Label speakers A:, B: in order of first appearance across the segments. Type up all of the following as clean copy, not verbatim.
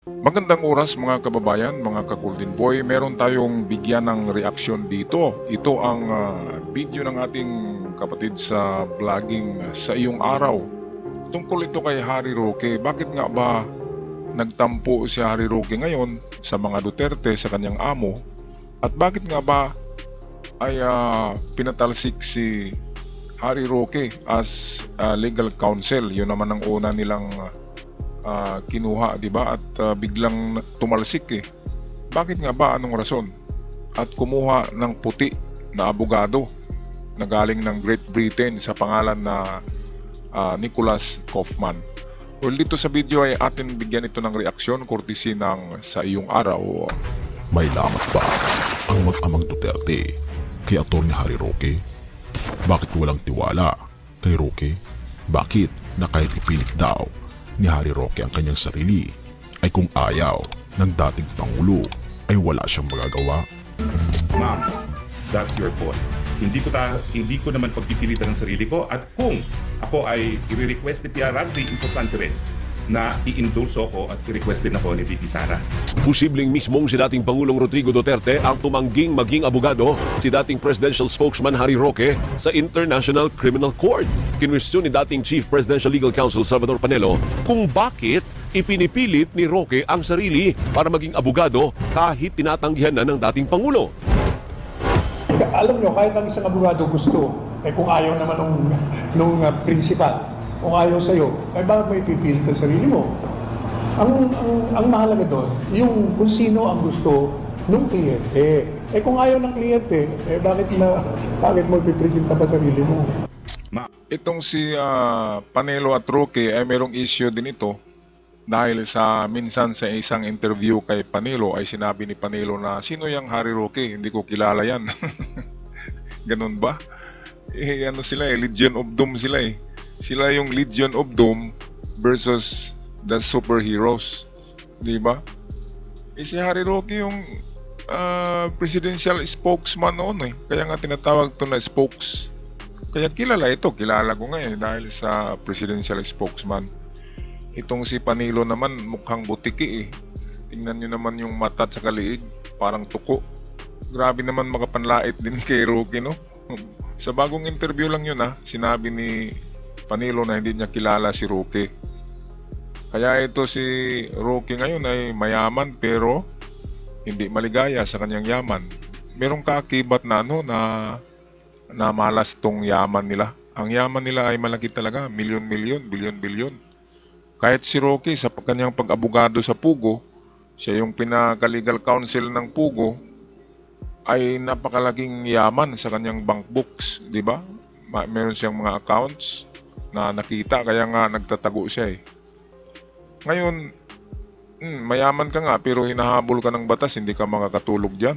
A: Magandang oras mga kababayan, mga ka-Golden Boy. Meron tayong bigyan ng reaksyon dito. Ito ang video ng ating kapatid sa vlogging sa iyong araw. Tungkol ito kay Harry Roque. Bakit nga ba nagtampo si Harry Roque ngayon sa mga Duterte, sa kanyang amo? At bakit nga ba ay pinatalsik si Harry Roque as legal counsel? Yun naman ang una nilang kinuha, di ba? At biglang tumalsik eh. Bakit nga ba? Anong rason? At kumuha ng puti na abogado na galing ng Great Britain sa pangalan na Nicholas Kaufman. Well, dito sa video ay atin bigyan ito ng reaksyon courtesy ng Sa Iyong Araw.
B: May lamat ba ang mag-amang Duterte kay Atty. Harry Roque? Bakit walang tiwala kay Roque? Bakit na kahit ipilit daw ni Harry Roque ang kanyang sarili, ay kung ayaw ng dating Pangulo ay wala siyang magagawa?
C: Ma'am, that's your call. Hindi ko naman pagpipilitan ng sarili ko, at kung ako ay i-request ni PRRD, importante rin na i-endorse ako at i-request din ako ni VP Sara.
D: Posibleng mismong si dating Pangulong Rodrigo Duterte ang tumangging maging abogado si dating presidential spokesman Harry Roque sa International Criminal Court. Kinwestiyon ni dating Chief Presidential Legal Counsel Salvador Panelo kung bakit ipinipilit ni Roque ang sarili para maging abogado kahit tinatanggihan na ng dating Pangulo.
E: Alam nyo, kahit ang isang abogado gusto, kung ayaw naman nung principal, kung ayaw sa'yo, bakit may pipilit ang sarili mo? Ang mahalaga doon, yung kung sino ang gusto ng kliyente. Kung ayaw ng kliyente, bakit mo ipipresenta pa sarili mo?
A: Itong si Panelo at Roque ay merong issue din ito dahil minsan sa isang interview kay Panelo ay sinabi ni Panelo na sino yung Harry Roque? Hindi ko kilala yan. Ganun ba? Sila Legion of Doom sila eh. Sila yung Legion of Doom versus the superheroes. Di ba? Si Harry Roque yung presidential spokesman noon eh. Kaya nga tinatawag to na spokes. Kaya kilala ko nga eh dahil sa presidential spokesman. Itong si Panelo naman mukhang butiki eh. Tingnan nyo naman yung mata at sa kaliig, parang tuko. Grabe naman makapanlait din kay Roque, no? Sa bagong interview lang yun sinabi ni Panelo na hindi niya kilala si Roque. Kaya ito si Roque ngayon ay mayaman pero hindi maligaya sa kanyang yaman. Merong kaakibat na na malas tong yaman nila. Ang yaman nila ay malaki talaga, milyon-milyon, bilyon-bilyon. Kahit si Roque sa kanyang pag-abogado sa Pugo, siya yung pinaka-legal counsel ng Pugo, ay napakalaking yaman sa kanyang bank books, di ba? Meron siyang mga accounts na nakita, kaya nga nagtatago siya eh. Ngayon, mayaman ka nga pero hinahabol ka ng batas, hindi ka makakatulog dyan.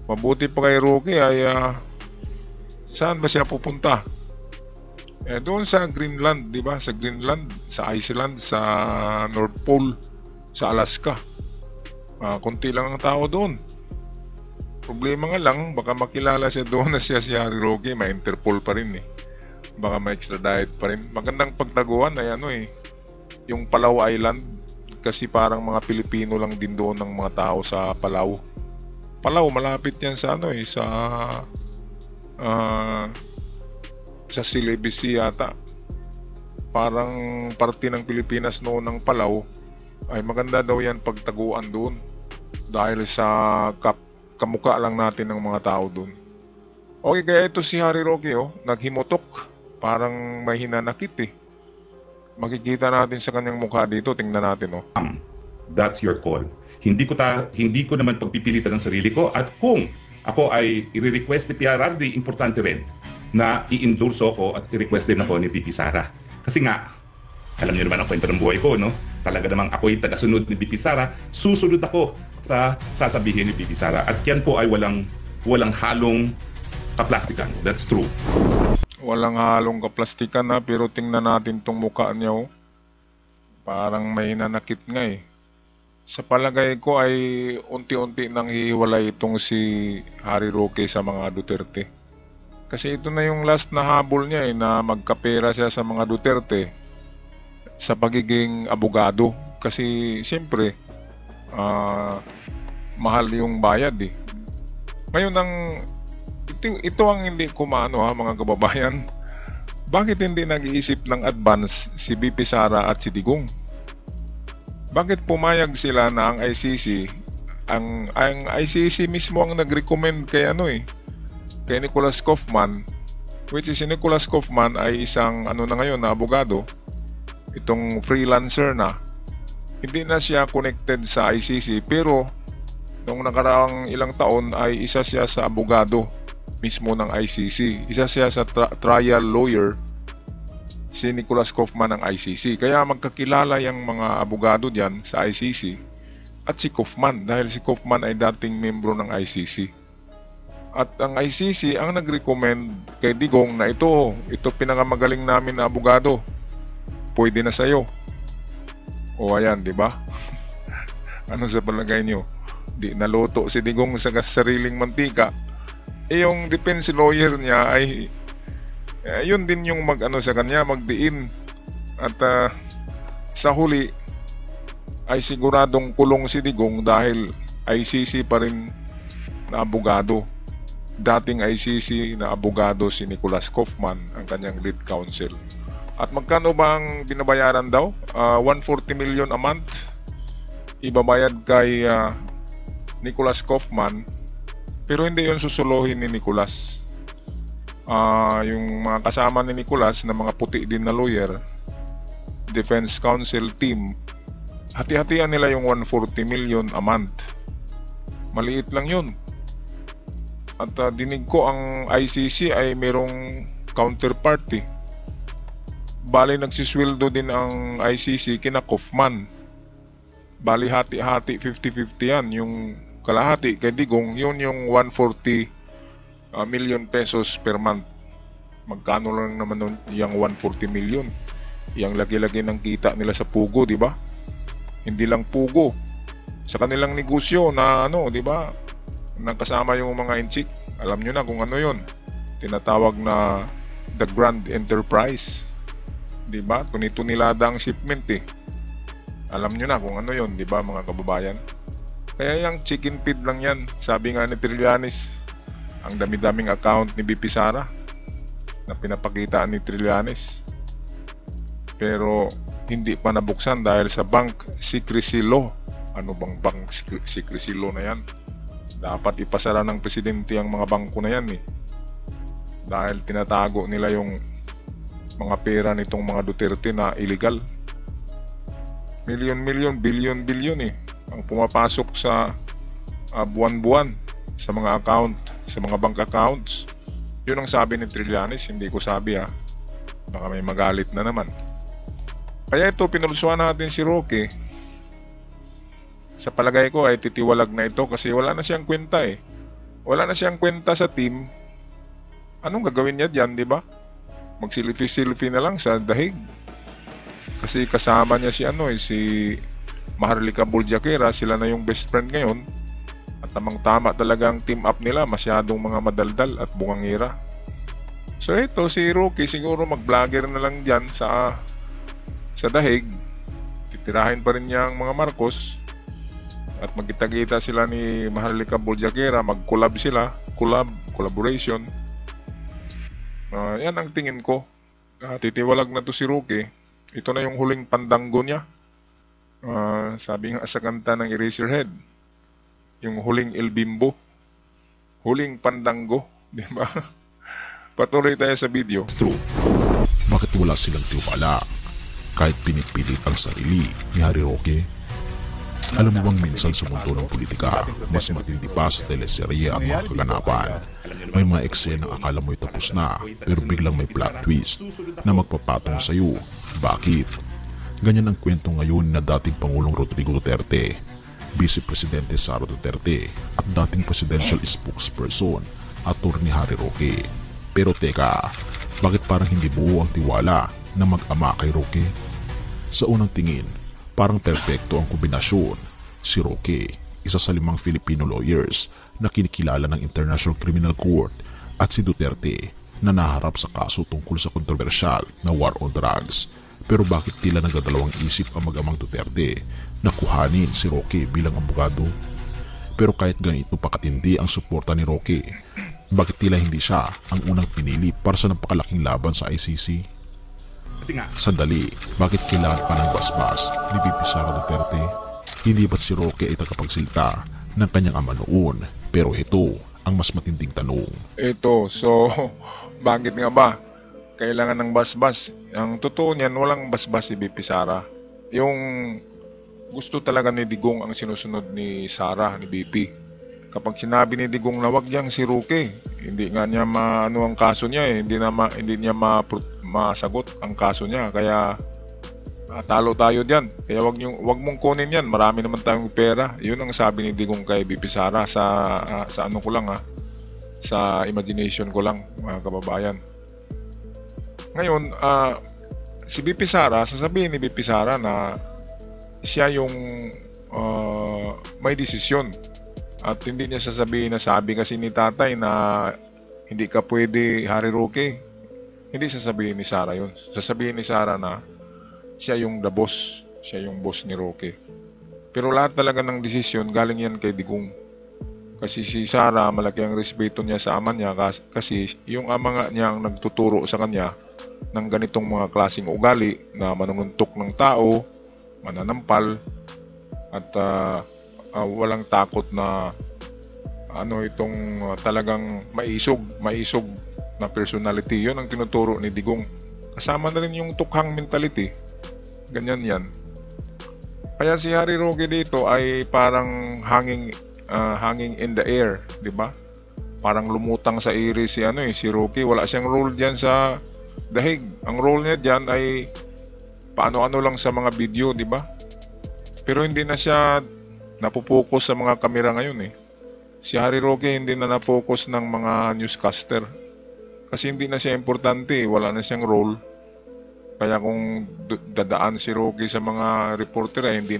A: Mabuti pa kay Roque ay saan ba siya pupunta? Doon sa Greenland, di ba? Sa Greenland, sa Iceland, sa North Pole, sa Alaska. Konti lang ang tao doon. Problema nga lang, baka makilala siya doon na siya si Harry Roque, may Interpol pa rin eh. Baka may extradite pa rin. Magandang pagtaguan ay yung Palau Island, kasi parang mga Pilipino lang din doon ng mga tao sa Palau. Palau, malapit yan sa sa Celebesi yata. Parang parte ng Pilipinas noon ng Palau. Ay maganda daw yan pagtaguan doon dahil sa kamukha lang natin ng mga tao doon. Okay, kaya ito si Harry Roque naghimotok. Parang may hinanakit eh. Makikita natin sa kanyang mukha dito. Tingnan natin
C: That's your call. Hindi ko naman pagpipilitan ng sarili ko, at kung ako ay i-request ni PRRD, importante rin na i-endorse ako at i-request din ako ni VP Sara. Kasi nga, alam niyo naman ang kwento ng buhay ko, no? Talaga namang ako'y tagasunod ni VP Sara, susunod ako sa sasabihin ni VP Sara. At yan po ay walang halong kaplastikan. That's true.
A: Walang halong kaplastikan pero tingnan natin tong mukha niya Parang may nanakit nga eh. Sa palagay ko ay unti-unti nang hihiwalay itong si Harry Roque sa mga Duterte. Kasi ito na yung last na habol niya na magkapera siya sa mga Duterte sa pagiging abogado. Kasi siyempre, mahal yung bayad eh. Ngayon ito ang hindi ko maano mga kababayan. Bakit hindi nag-iisip ng advance si BP Sara at si Digong? Bakit pumayag sila na ang ICC, ang ICC mismo ang nag-recommend kay kay Nicholas Kaufman, which is si Nicholas Kaufman ay isang na ngayon na abogado, itong freelancer na. Hindi na siya connected sa ICC, pero noong nakaraang ilang taon ay isa siya sa abogado mismo ng ICC. Isa siya sa trial lawyer, si Nicholas Kaufman ng ICC. Kaya magkakilala yung mga abogado diyan sa ICC at si Kaufman, dahil si Kaufman ay dating membro ng ICC. At ang ICC ang nag-recommend kay Digong na ito pinakamagaling namin na abogado, pwede na sa'yo. O ayan, di ba? Ano sa palagay nyo? Di naluto si Digong sa sariling mantika. Yung defense lawyer niya ay yun din yung sa kanya, magdiin. At sa huli ay siguradong kulong si Digong dahil ICC pa rin na abogado. Dating ICC na abogado si Nicholas Kaufman, ang kanyang lead counsel. At magkano ba ang binabayaran daw? 140 million a month ibabayad kay Nicholas Kaufman, pero hindi yun susuluhin ni Nicholas. Yung mga kasama ni Nicholas na mga puti din na lawyer, defense counsel team, hati-hatian nila yung 140 million a month. Maliit lang yun. At dinig ko ang ICC ay merong counterparty. Bali nagsisweldo din ang ICC kina Kaufman. Bali hati-hati, 50-50 yan. Yung kalahati kay Digong, yun yung 140 million pesos per month. Magkano lang naman nun yung 140 million? Yang lagi-lagi ng kita nila sa Pugo, di ba? Hindi lang Pugo. Sa kanilang negosyo na di ba? Nang kasama yung mga inchik. Alam nyo na kung ano yun. Tinatawag na The Grand Enterprise. Diba? Tuni-tunilada ang shipment eh. Alam nyo na kung ano yon, diba mga kababayan? Kaya yung chicken feed lang yan. Sabi nga ni Trillanes, ang dami-daming account ni BP Sara na pinapakita ni Trillanes. Pero hindi pa nabuksan dahil sa bank secrecy law. Ano bang bank secrecy law na yan? Dapat ipasara ng presidente ang mga bangko na yan eh. Dahil tinatago nila yung mga pera nitong mga Duterte na illegal. Milyon-milyon, bilyon-bilyon eh ang pumapasok sa buwan-buwan sa mga account, sa mga bank accounts. Yun ang sabi ni Trillanes, hindi ko sabi baka may magalit na naman. Kaya ito, pinulsuhan natin si Roque. Sa palagay ko ay titiwalag na ito kasi wala na siyang kwenta eh. Wala na siyang kwenta sa team. Anong gagawin niya diyan, di ba? Magsilfi-silfi na lang sa dahig. Kasi kasama niya si Maharlika Buljakera, sila na yung best friend ngayon. At tamang-tama talagang team up nila, masyadong mga madaldal at bungangira. So ito, si Roque siguro mag-vlogger na lang diyan sa dahig. Titirahin pa rin niya ang mga Marcos. At magkita-kita sila ni Maharlika Buljakera, mag-collab sila, collaboration. Yan ang tingin ko. Titiwalag na to si Roque. Ito na yung huling pandanggo niya. Sabi nga sa kanta ng Eraserhead, yung huling El Bimbo, huling pandanggo, di ba? Patuloy tayo sa video.
B: True. Bakit wala silang tiwala kahit pinipilit ang sarili ni Harry Roque? Alam mo bang minsan sa mundo ng politika, mas matindi pa sa teleserye ang mga kaganapan. May mga eksena akala mo'y tapos na, pero biglang may plot twist na magpapatong sa'yo. Bakit? Ganyan ang kwento ngayon na dating Pangulong Rodrigo Duterte, Vice Presidente Sara Duterte, at dating Presidential Spokesperson, Atty. Harry Roque. Pero teka, bakit parang hindi buo ang tiwala na mag-ama kay Roque? Sa unang tingin, parang perpekto ang kombinasyon. Si Roque, isa sa 5 Filipino lawyers na kinikilala ng International Criminal Court, at si Duterte na naharap sa kaso tungkol sa kontrobersyal na war on drugs. Pero bakit tila nagdadalawang isip ang mag-amang Duterte na kuhanin si Roque bilang abogado? Pero kahit ganito pakatindi ang suporta ni Roque, bakit tila hindi siya ang unang pinili para sa napakalaking laban sa ICC?
C: Kasi nga,
B: Sandali, bakit kailangan pa ng basbas ni VP Sara Duterte? Hindi ba't si Roque ay tagapagsilta ng kanyang ama noon? Pero ito ang mas matinding tanong.
A: Ito, so bakit nga ba kailangan ng basbas? Ang totoo niyan, walang basbas si VP Sara. Yung gusto talaga ni Digong ang sinusunod ni Sara, ni VP. Kapag sinabi ni Digong na wag yang si Roque, hindi nga niya maano ang kaso niya eh. Hindi niya masagot ang kaso niya. Kaya talo tayo diyan. Kaya wag mong kunin yan. Marami naman tayong pera. 'Yun ang sabi ni Digong kay VP Sara sa ano ko lang sa imagination ko lang, mga kababayan. Ngayon, si VP Sara, sasabihin ni VP Sara na siya yung may desisyon. At hindi niya sasabihin na sabi kasi ni tatay na hindi ka pwede, Harry Roque. Hindi sasabihin ni Sara yun. Sasabihin ni Sara na siya yung the boss. Siya yung boss ni Roque. Pero lahat talaga ng desisyon galing yan kay Digong. Kasi si Sara, malaki ang respeto niya sa ama niya kasi yung ama nga niya ang nagtuturo sa kanya ng ganitong mga klaseng ugali na manunguntok ng tao, mananampal, at walang takot na talagang maisog na personality. Yun ang tinuturo ni Digong. Kasama na rin yung tukhang mentality. Ganyan yan. Kaya si Harry Roque dito ay parang hanging in the air, di ba? Parang lumutang sa ere si Roque. Wala siyang role diyan sa dahig. Ang role niya diyan ay paano-ano lang sa mga video, di ba? Pero hindi na siya napopokus sa mga kamera ngayon eh. Si Harry Roque hindi na na-focus ng mga newscaster. Kasi hindi na siya importante, wala na siyang role. Kaya kung dadaan si Roque sa mga reporter ay hindi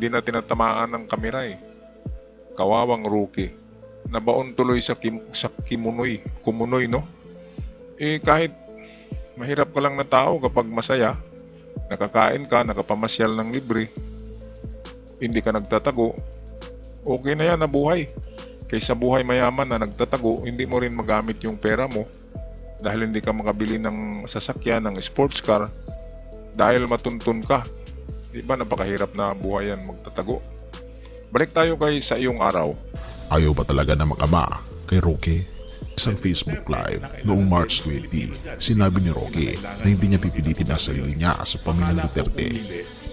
A: na tinatamaan ng kamera eh. Kawawang Roque. Nabaon tuloy sa kumunoy, no? Eh kahit mahirap ka lang na tao kapag masaya, nakakain ka, nakapamasyal ng libre, hindi ka nagtatago, okay na yan na buhay. Kaysa buhay mayaman na nagtatago, hindi mo rin magamit yung pera mo dahil hindi ka makabili ng sasakyan, ng sports car, dahil matuntun ka. Diba napakahirap na buhay yan, magtatago. Balik tayo sa iyong araw.
B: Ayaw ba talaga na mag-ama kay Roque? Isang Facebook Live noong March 20, sinabi ni Roque na hindi niya pipilitin ang sarili niya sa pamilyang Duterte.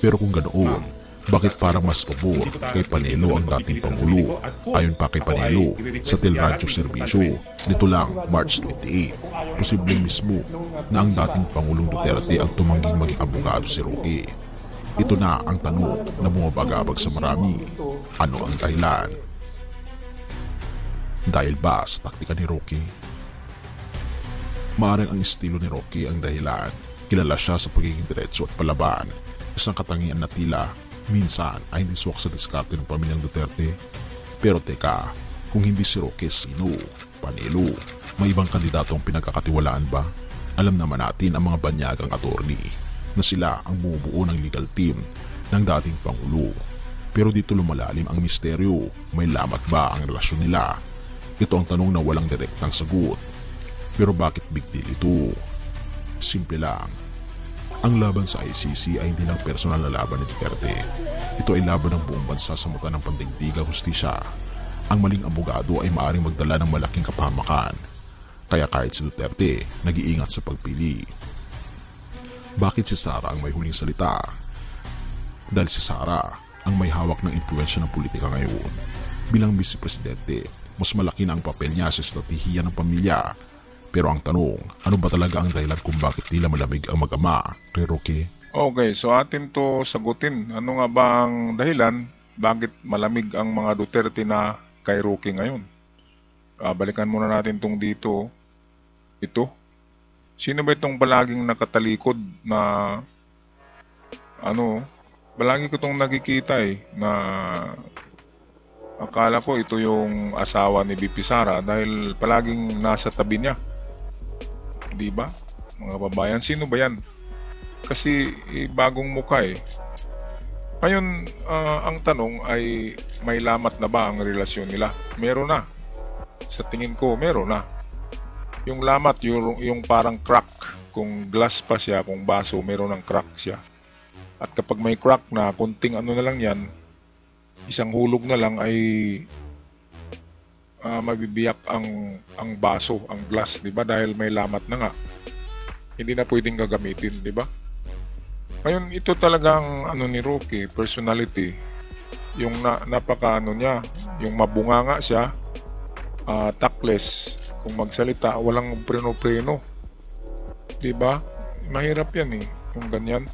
B: Pero kung ganoon, bakit parang mas pabor kay Panelo ang dating Pangulo? Ayon pa kay Panelo sa Telradyo Serbisyo, nito lang March 28, posibleng mismo na ang dating Pangulong Duterte ang tumangging maging abogado si Roque. Ito na ang tanong na bumabagabag sa marami. Ano ang dahilan? Dahil ba sa taktika ni Roque? Maaaring ang estilo ni Roque ang dahilan. Kilala siya sa pagiging diretso at palaban. Isang katangian na tila minsan ay hindi suwak sa diskarte ng pamilyang Duterte. Pero teka, kung hindi si Roque, sino? Panelo? May ibang kandidato ang pinagkakatiwalaan ba? Alam naman natin ang mga banyagang attorney na sila ang bumubuo ng legal team ng dating Pangulo. Pero dito lumalalim ang misteryo. May lamat ba ang relasyon nila? Ito ang tanong na walang direktang sagot. Pero bakit big deal ito? Simple lang. Ang laban sa ICC ay hindi lang personal na laban ni Duterte. Ito ay laban ng buong bansa sa mata ng pandigdigang hustisya. Ang maling abogado ay maaaring magdala ng malaking kapahamakan. Kaya kahit si Duterte, nag-iingat sa pagpili. Bakit si Sara ang may huling salita? Dahil si Sara ang may hawak ng impluwensya ng politika ngayon. Bilang Vice Presidente, mas malaki na ang papel niya sa estratehiya ng pamilya. Pero ang tanong, ano ba talaga ang dahilan kung bakit tila malamig ang mag-ama kay Roque?
A: Okay, so atin to sagutin. Ano nga ba ang dahilan bakit malamig ang mga Duterte na kay Roque ngayon? Balikan muna natin tong dito. Ito. Sino ba itong palaging nakatalikod na palagi ko itong nakikita na akala ko ito yung asawa ni VP Sara dahil palaging nasa tabi niya. Diba? Mga babayan, sino ba yan? Kasi bagong mukha eh. Ngayon, ang tanong ay may lamat na ba ang relasyon nila? Meron na. Sa tingin ko, meron na. Yung lamat, yung parang crack. Kung glass pa siya, kung baso, meron ng crack siya. At kapag may crack na, kunting ano na lang yan, isang hulog na lang ay mabibiyak ang baso, ang glass, di ba? Dahil may lamat na nga. Hindi na pwedeng gagamitin, di ba? Ngayon, ito talagang ni Roque, personality. Yung napaka niya, yung mabunganga siya, tactless. Kung magsalita, walang preno-preno. Diba? Mahirap yan eh, yung ganyan.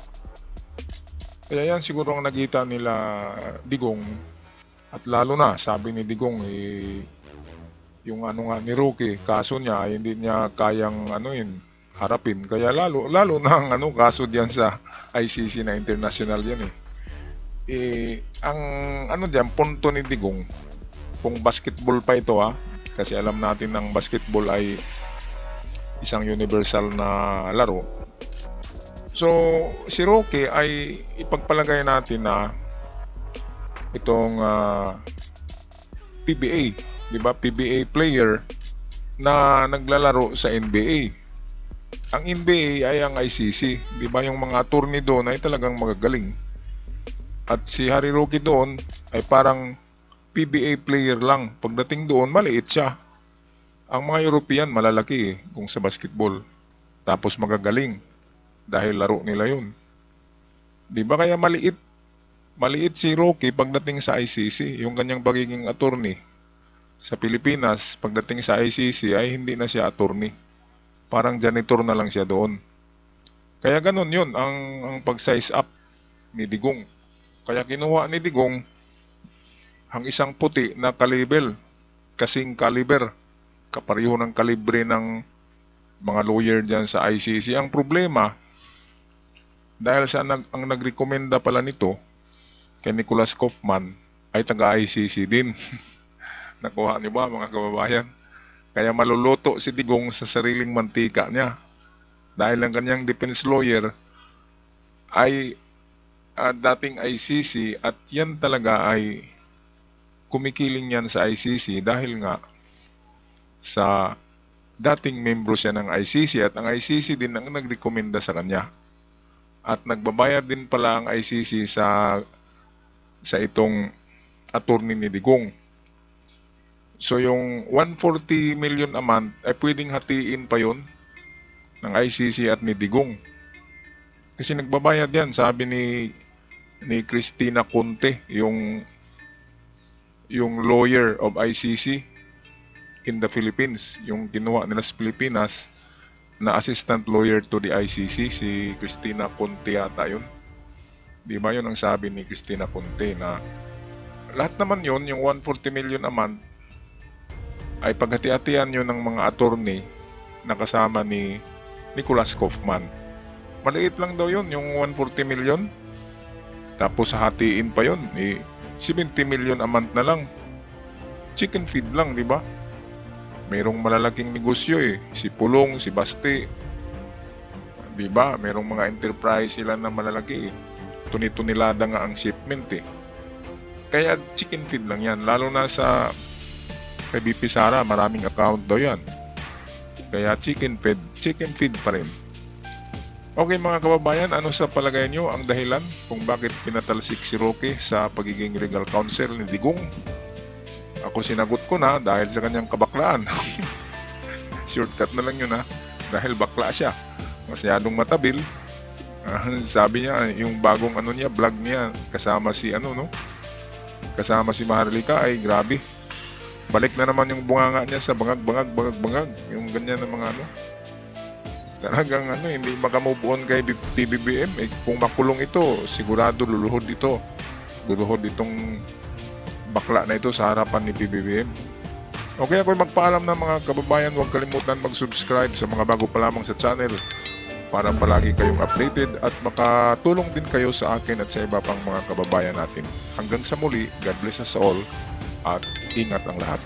A: Kaya yan siguro ang nagita nila Digong. At lalo na, sabi ni Digong, yung ni Roque, kaso niya ay hindi niya kayang harapin. Kaya lalo na ang kaso diyan sa ICC na international yan eh. Ang diyan, punto ni Digong, kung basketball pa ito kasi alam natin ng basketball ay isang universal na laro. So, si Roque ay ipagpalagay natin na itong PBA, di ba? PBA player na naglalaro sa NBA. Ang NBA ay ang ICC, di ba? Yung mga attorney doon ay talagang magagaling. At si Harry Roque doon ay parang PBA player lang. Pagdating doon, maliit siya. Ang mga European malalaki kung sa basketball. Tapos magagaling dahil laro nila yun. Di ba kaya maliit? Maliit si Roque pagdating sa ICC. Yung kanyang pagiging attorney sa Pilipinas, pagdating sa ICC ay hindi na siya attorney. Parang janitor na lang siya doon. Kaya ganun yun ang pag-size up ni Digong. Kaya kinuha ni Digong ang isang puti na kalibel, kasing kaliber, kapareho ng kalibre ng mga lawyer dyan sa ICC. Ang problema, dahil ang nagrekomenda pala nito kay Nicholas Kaufman ay taga-ICC din. Nakuha niyo ba mga kababayan? Kaya maluluto si Digong sa sariling mantika niya. Dahil ang kanyang defense lawyer ay dating ICC at yan talaga ay kumikiling yan sa ICC dahil nga sa dating membro siya ng ICC at ang ICC din ang nagrekomenda sa kanya. At nagbabayad din pala ang ICC sa itong attorney ni Digong. So yung 140 million a month ay pwedeng hatiin pa yon ng ICC at ni Digong. Kasi nagbabayad yan, sabi ni Cristina Conte, yung lawyer of ICC in the Philippines, yung kinuha nila sa Pilipinas na assistant lawyer to the ICC, si Cristina Conte yata yun. Di ba yun ang sabi ni Cristina Conte na lahat naman yun, yung 140 million a month ay paghati-hatian yun ng mga attorney na kasama ni Nicholas Kaufman. Maliit lang daw yun, yung 140 million. Tapos hatiin pa yun, 70 million a month na lang. Chicken feed lang, di ba? Merong malalaking negosyo si Pulong, si Basti. Di ba? Merong mga enterprise sila na malalaki Tuni-tunilada nga ang shipment Kaya chicken feed lang yan. Lalo na sa kay BP Sara, maraming account daw yan. Kaya chicken feed pa rin. Okay mga kababayan, ano sa palagay nyo ang dahilan kung bakit pinatalsik si Roque sa pagiging legal counsel ni Digong? Ako sinagot ko na dahil sa kanyang kabaklaan. Shortcut na lang yun dahil bakla siya. Masyadong matabil. Sabi niya, yung bagong vlog niya kasama si kasama si Maharlika ay grabe. Balik na naman yung bunganga niya sa bangag. Yung ganyan na mga Talagang hindi makamove on kay PBBM. Kung makulong ito, sigurado luluhod itong bakla na ito sa harapan ni PBBM. Okay, ako'y magpaalam na mga kababayan. Huwag kalimutan mag-subscribe sa mga bago pa lamang sa channel para palagi kayong updated at makatulong din kayo sa akin at sa iba pang mga kababayan natin. Hanggang sa muli, God bless us all at ingat ang lahat.